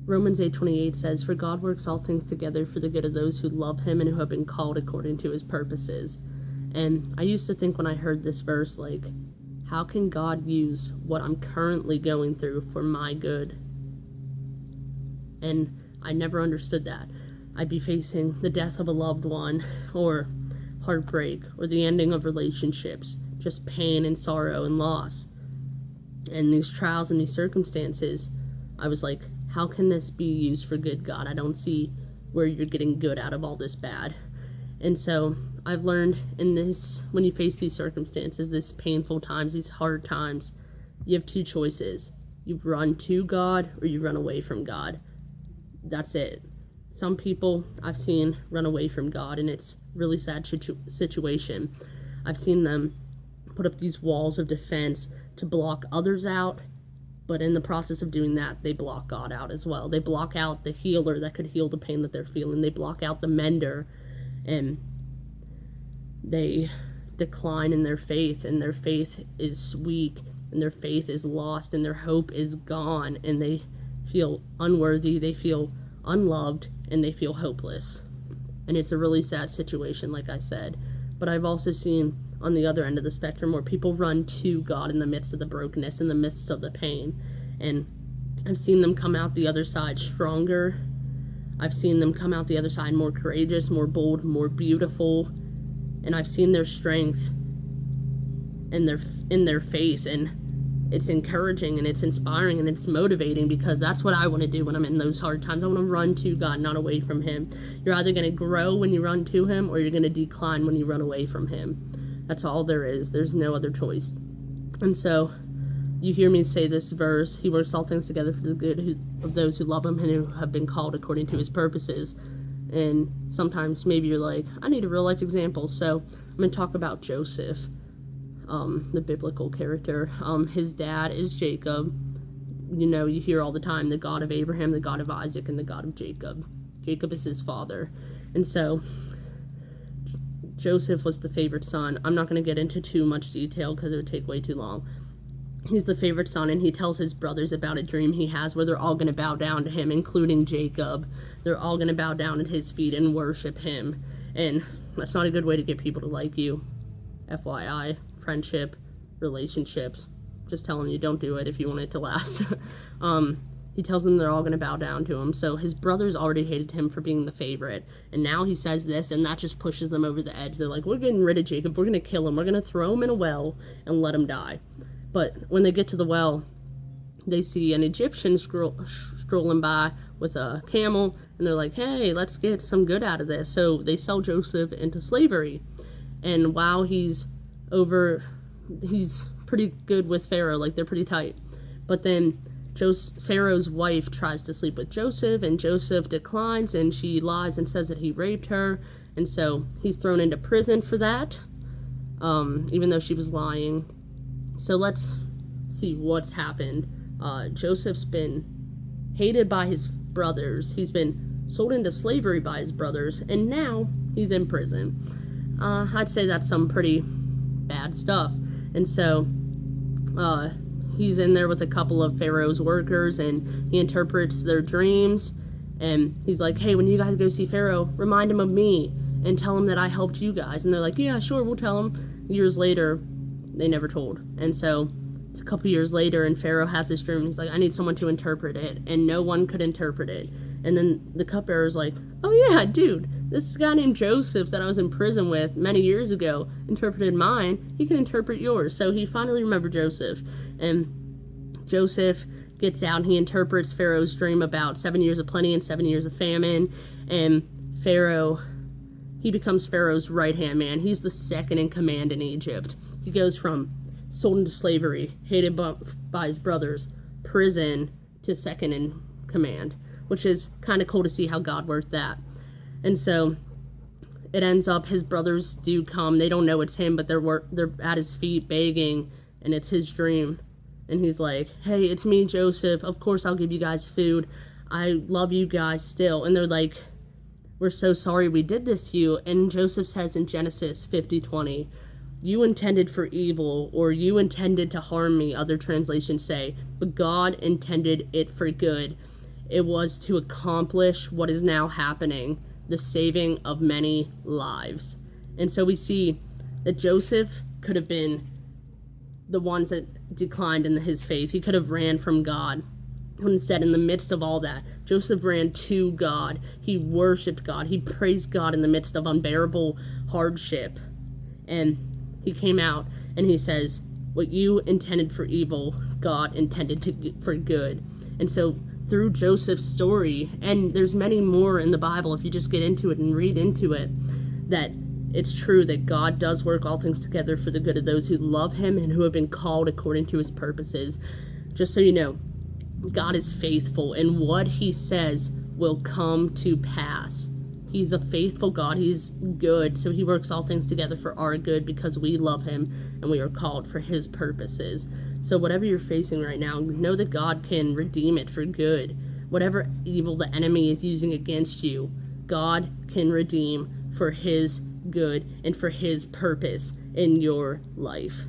Romans 8:28 says, "For God works all things together for the good of those who love him and who have been called according to his purposes." And I used to think when I heard this verse, like, how can God use what I'm currently going through for my good? And I never understood that. I'd be facing the death of a loved one, or heartbreak, or the ending of relationships, just pain and sorrow and loss. And these trials and these circumstances, I was like, how can this be used for good, God? I don't see where you're getting good out of all this bad. And so I've learned in this, when you face these circumstances, these painful times, these hard times, you have two choices. You run to God or you run away from God. That's it. Some people I've seen run away from God, and it's a really sad situation. I've seen them put up these walls of defense to block others out, but in the process of doing that, they block God out as well. They block out the healer that could heal the pain that they're feeling. They block out the mender, and they decline in their faith, and their faith is weak, and their faith is lost, and their hope is gone, and they feel unworthy, they feel unloved, and they feel hopeless. And it's a really sad situation, like I said. But I've also seen on the other end of the spectrum where people run to God in the midst of the brokenness, in the midst of the pain. And I've seen them come out the other side stronger. I've seen them come out the other side more courageous, more bold, more beautiful. And I've seen their strength and in their faith, and it's encouraging and it's inspiring and it's motivating, because that's what I want to do when I'm in those hard times. I want to run to God, not away from him. You're either going to grow when you run to him, or you're going to decline when you run away from him. That's all there is. There's no other choice. And so you hear me say this verse, he works all things together for the good of those who love him and who have been called according to his purposes. And sometimes maybe you're like, I need a real life example. So I'm going to talk about Joseph, the biblical character. His dad is Jacob. You know, you hear all the time, the God of Abraham, the God of Isaac, and the God of Jacob. Jacob is his father. And so Joseph was the favorite son. I'm not going to get into too much detail because it would take way too long. He's the favorite son, and he tells his brothers about a dream he has where they're all going to bow down to him, including Jacob. They're all going to bow down at his feet and worship him. And that's not a good way to get people to like you. FYI, friendship, relationships. Just telling you, don't do it if you want it to last. He tells them they're all going to bow down to him. So his brothers already hated him for being the favorite. And now he says this, and that just pushes them over the edge. They're like, we're getting rid of Jacob. We're going to kill him. We're going to throw him in a well and let him die. But when they get to the well, they see an Egyptian strolling by with a camel. And they're like, hey, let's get some good out of this. So they sell Joseph into slavery. And while he's pretty good with Pharaoh. Like, they're pretty tight. But then Pharaoh's wife tries to sleep with Joseph, and Joseph declines, and she lies and says that he raped her, and so he's thrown into prison for that, even though she was lying. So let's see what's happened. Joseph's been hated by his brothers. He's been sold into slavery by his brothers, and now he's in prison. I'd say that's some pretty bad stuff. And so he's in there with a couple of Pharaoh's workers, and he interprets their dreams, and he's like, hey, when you guys go see Pharaoh, remind him of me and tell him that I helped you guys. And they're like, yeah, sure, we'll tell him. Years later, they never told. And so it's a couple years later, and Pharaoh has this dream, and he's like, I need someone to interpret it, and no one could interpret it. And then the cupbearer's like, oh yeah, dude, this guy named Joseph that I was in prison with many years ago interpreted mine. He can interpret yours. So he finally remembered Joseph. And Joseph gets out and he interprets Pharaoh's dream about 7 years of plenty and 7 years of famine. And Pharaoh, he becomes Pharaoh's right-hand man. He's the second in command in Egypt. He goes from sold into slavery, hated by his brothers, prison, to second in command, which is kind of cool to see how God worked that. And so it ends up his brothers do come. They don't know it's him, but they're at his feet begging, and it's his dream. And he's like, hey, it's me, Joseph. Of course I'll give you guys food. I love you guys still. And they're like, we're so sorry we did this to you. And Joseph says in Genesis 50:20, you intended for evil, or you intended to harm me, other translations say, but God intended it for good. It was to accomplish what is now happening, the saving of many lives. And so we see that Joseph could have been the ones that declined in his faith. He could have ran from God. But instead, in the midst of all that, Joseph ran to God. He worshiped God. He praised God in the midst of unbearable hardship. And he came out and he says, what you intended for evil, God intended for good. And so through Joseph's story, and there's many more in the Bible, if you just get into it and read into it, that it's true that God does work all things together for the good of those who love him and who have been called according to his purposes. Just so you know, God is faithful, and what he says will come to pass. He's a faithful God. He's good, so he works all things together for our good because we love him and we are called for his purposes. So whatever you're facing right now, know that God can redeem it for good. Whatever evil the enemy is using against you, God can redeem for his good and for his purpose in your life.